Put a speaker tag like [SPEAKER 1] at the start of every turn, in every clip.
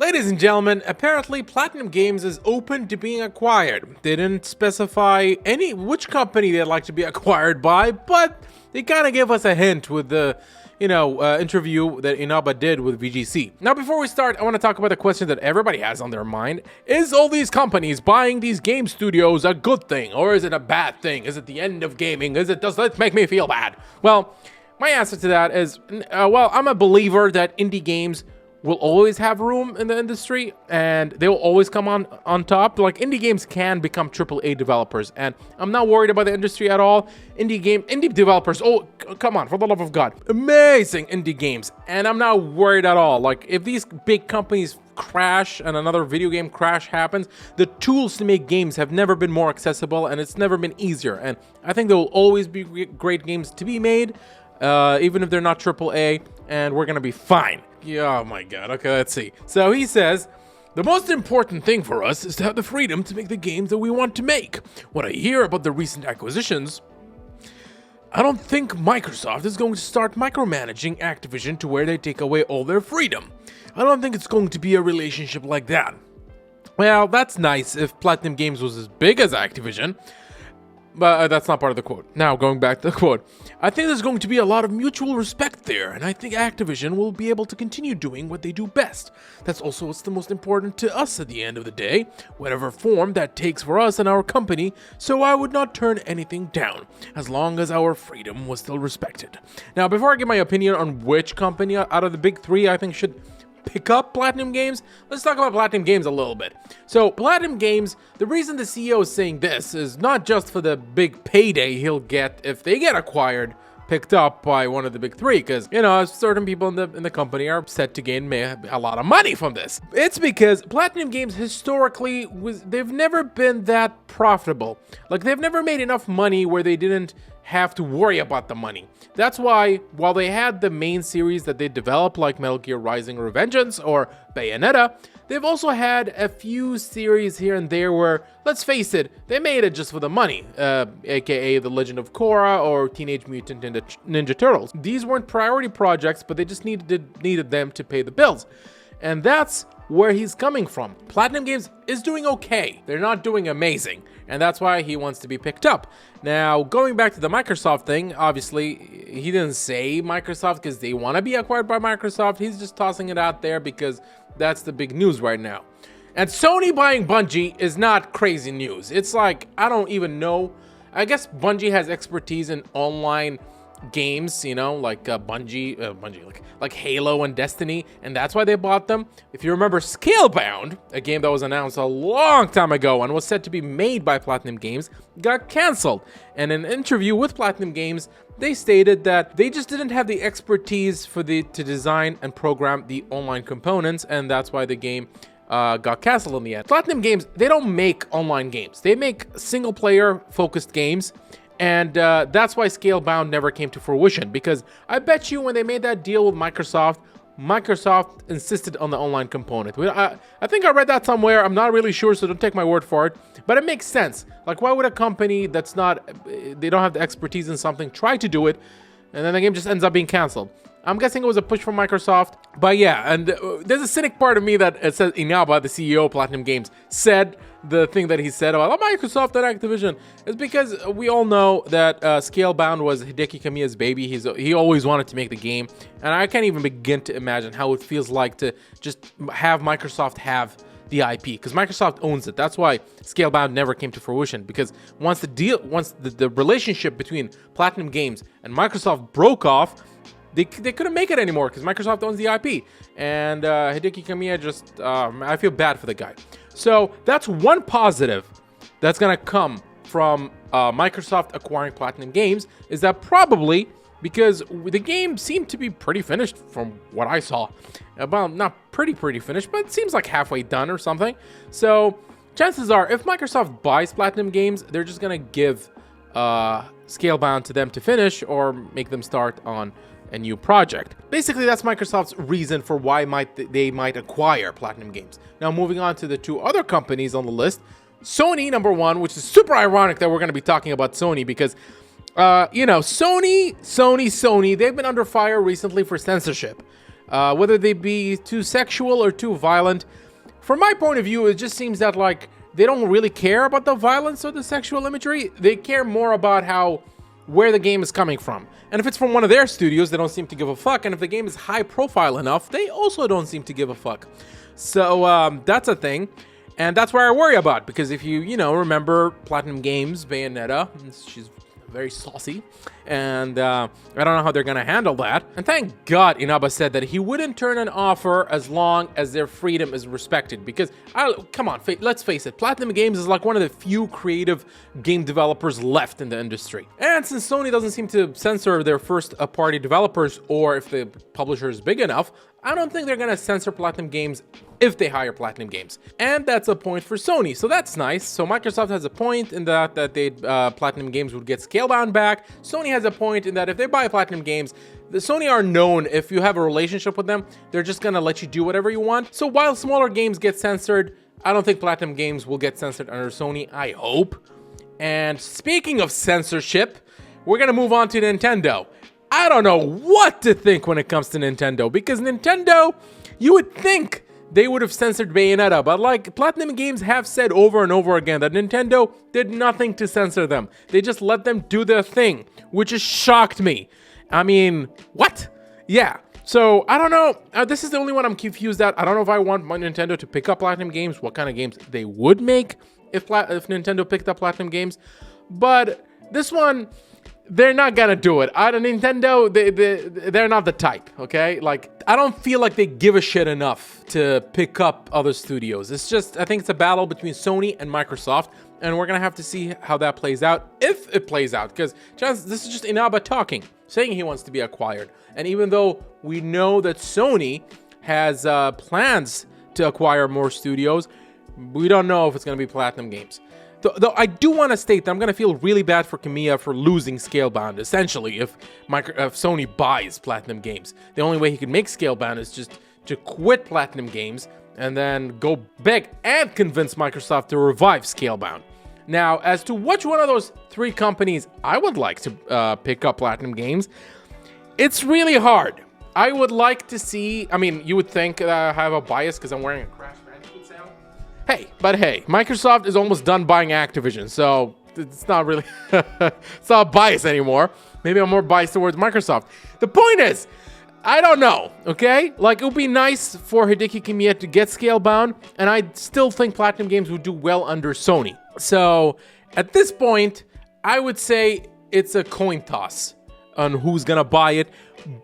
[SPEAKER 1] Ladies and gentlemen, apparently Platinum Games is open to being acquired. They didn't specify which company they'd like to be acquired by, but they kind of gave us a hint with the interview that Inaba did with VGC. Now, before we start, I want to talk about the question that everybody has on their mind. Is all these companies buying these game studios a good thing, or is it a bad thing? Is it the end of gaming? Does it make me feel bad? Well, my answer to that is, I'm a believer that indie games will always have room in the industry, and they will always come on top. Like, indie games can become AAA developers, and I'm not worried about the industry at all. Indie developers, come on, for the love of God, amazing indie games, and I'm not worried at all. Like, if these big companies crash and another video game crash happens, the tools to make games have never been more accessible, and it's never been easier, and I think there will always be great games to be made, even if they're not AAA, and we're gonna be fine. Yeah, oh my god, okay, let's see. So he says, the most important thing for us is to have the freedom to make the games that we want to make. When I hear about the recent acquisitions, I don't think Microsoft is going to start micromanaging Activision to where they take away all their freedom. I don't think it's going to be a relationship like that. Well, that's nice if Platinum Games was as big as Activision, but that's not part of the quote. Now, going back to the quote. I think there's going to be a lot of mutual respect there, and I think Activision will be able to continue doing what they do best. That's also what's the most important to us at the end of the day, whatever form that takes for us and our company, so I would not turn anything down, as long as our freedom was still respected. Now, before I give my opinion on which company out of the big three I think should pick up Platinum Games, let's talk about Platinum Games a little bit. So, Platinum Games, the reason the CEO is saying this is not just for the big payday he'll get if they get acquired, picked up by one of the big three, because, certain people in the company are set to gain a lot of money from this. It's because Platinum Games historically, they've never been that profitable. Like, they've never made enough money where they didn't have to worry about the money. That's why, while they had the main series that they developed, like Metal Gear Rising: Revengeance or Bayonetta, they've also had a few series here and there where, let's face it, they made it just for the money, aka The Legend of Korra or Teenage Mutant Ninja Turtles. These weren't priority projects, but they just needed them to pay the bills. And that's where he's coming from. Platinum Games is doing okay. They're not doing amazing, and that's why he wants to be picked up. Now, going back to the Microsoft thing, obviously, he didn't say Microsoft because they want to be acquired by Microsoft. He's just tossing it out there because that's the big news right now. And Sony buying Bungie is not crazy news. It's like, I don't even know. I guess Bungie has expertise in online games, like Bungie, like Halo and Destiny, and that's why they bought them. If you remember Scalebound, a game that was announced a long time ago and was said to be made by Platinum Games, got cancelled. And in an interview with Platinum Games, they stated that they just didn't have the expertise to design and program the online components, and that's why the game got canceled in the end. Platinum Games, they don't make online games. They make single-player focused games. And that's why Scalebound never came to fruition, because I bet you when they made that deal with Microsoft insisted on the online component. I think I read that somewhere. I'm not really sure, so don't take my word for it. But it makes sense. Like, why would a company they don't have the expertise in something, try to do it, and then the game just ends up being canceled? I'm guessing it was a push from Microsoft. But yeah, and there's a cynic part of me that says Inaba, the CEO of Platinum Games, said the thing that he said about Microsoft and Activision is because we all know that Scalebound was Hideki Kamiya's baby. He always wanted to make the game, and I can't even begin to imagine how it feels like to just have Microsoft have the IP, because Microsoft owns it. That's why Scalebound never came to fruition, because once the relationship between Platinum Games and Microsoft broke off, they couldn't make it anymore because Microsoft owns the IP, and Hideki Kamiya just I feel bad for the guy. So that's one positive that's gonna come from Microsoft acquiring Platinum Games, is that probably because the game seemed to be pretty finished from what I saw. Well, not pretty finished, but it seems like halfway done or something. So chances are, if Microsoft buys Platinum Games, they're just gonna give Scalebound to them to finish or make them start on a new project. Basically, that's Microsoft's reason for why they might acquire Platinum Games. Now, moving on to the two other companies on the list, Sony, number one, which is super ironic that we're going to be talking about Sony because, Sony, they've been under fire recently for censorship. whether they be too sexual or too violent. From my point of view, it just seems that, like, they don't really care about the violence or the sexual imagery. They care more about where the game is coming from. And if it's from one of their studios, they don't seem to give a fuck. And if the game is high profile enough, they also don't seem to give a fuck. So that's a thing. And that's what I worry about, because if you remember PlatinumGames, Bayonetta, she's very saucy, and I don't know how they're gonna handle that. And thank God Inaba said that he wouldn't turn an offer as long as their freedom is respected, because come on, let's face it, PlatinumGames is like one of the few creative game developers left in the industry. And since Sony doesn't seem to censor their first-party developers, or if the publisher is big enough, I don't think they're gonna censor PlatinumGames if they hire PlatinumGames. And that's a point for Sony, so that's nice. So Microsoft has a point in that PlatinumGames would get Scalebound back. Sony has a point in that if they buy PlatinumGames, the Sony are known, if you have a relationship with them, they're just gonna let you do whatever you want. So while smaller games get censored, I don't think PlatinumGames will get censored under Sony, I hope. And speaking of censorship, we're gonna move on to Nintendo. I don't know what to think when it comes to Nintendo, because Nintendo, you would think they would have censored Bayonetta, but like PlatinumGames have said over and over again that Nintendo did nothing to censor them. They just let them do their thing, which has shocked me. I mean, what? Yeah. So, I don't know. This is the only one I'm confused at. I don't know if I want my Nintendo to pick up PlatinumGames, what kind of games they would make if Nintendo picked up PlatinumGames. But this one, they're not gonna do it. Nintendo, they're not the type, okay? Like, I don't feel like they give a shit enough to pick up other studios. It's just, I think it's a battle between Sony and Microsoft, and we're gonna have to see how that plays out, if it plays out, because this is just Inaba talking, saying he wants to be acquired. And even though we know that Sony has plans to acquire more studios, we don't know if it's gonna be PlatinumGames. Though I do want to state that I'm going to feel really bad for Kamiya for losing Scalebound, essentially, if Sony buys PlatinumGames. The only way he could make Scalebound is just to quit PlatinumGames and then go beg and convince Microsoft to revive Scalebound. Now, as to which one of those three companies I would like to pick up PlatinumGames, it's really hard. I would like to see, I mean, you would think I have a bias because I'm wearing a Crash Bandicoot sale. Hey, Microsoft is almost done buying Activision, so it's not really, it's not a bias anymore. Maybe I'm more biased towards Microsoft. The point is, I don't know, okay? Like, it would be nice for Hideki Kamiya to get Scalebound, and I still think PlatinumGames would do well under Sony. So, at this point, I would say it's a coin toss on who's gonna buy it,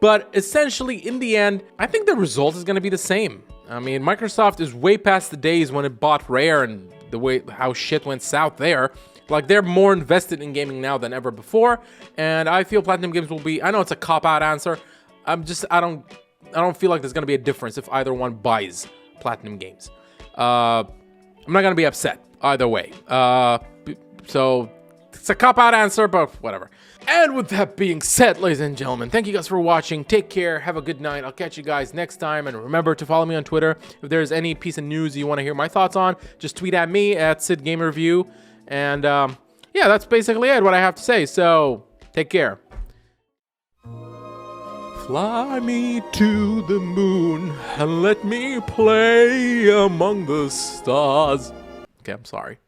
[SPEAKER 1] but essentially, in the end, I think the result is gonna be the same. I mean, Microsoft is way past the days when it bought Rare and the way how shit went south there. Like, they're more invested in gaming now than ever before, and I feel PlatinumGames will be, I know it's a cop-out answer, I don't feel like there's gonna be a difference if either one buys PlatinumGames. I'm not gonna be upset either way. So it's a cop-out answer, but whatever. And with that being said, ladies and gentlemen, thank you guys for watching. Take care. Have a good night. I'll catch you guys next time. And remember to follow me on Twitter. If there's any piece of news you want to hear my thoughts on, just tweet at me at SidGameReview. And yeah, that's basically it, what I have to say. So take care. Fly me to the moon and let me play among the stars. Okay, I'm sorry.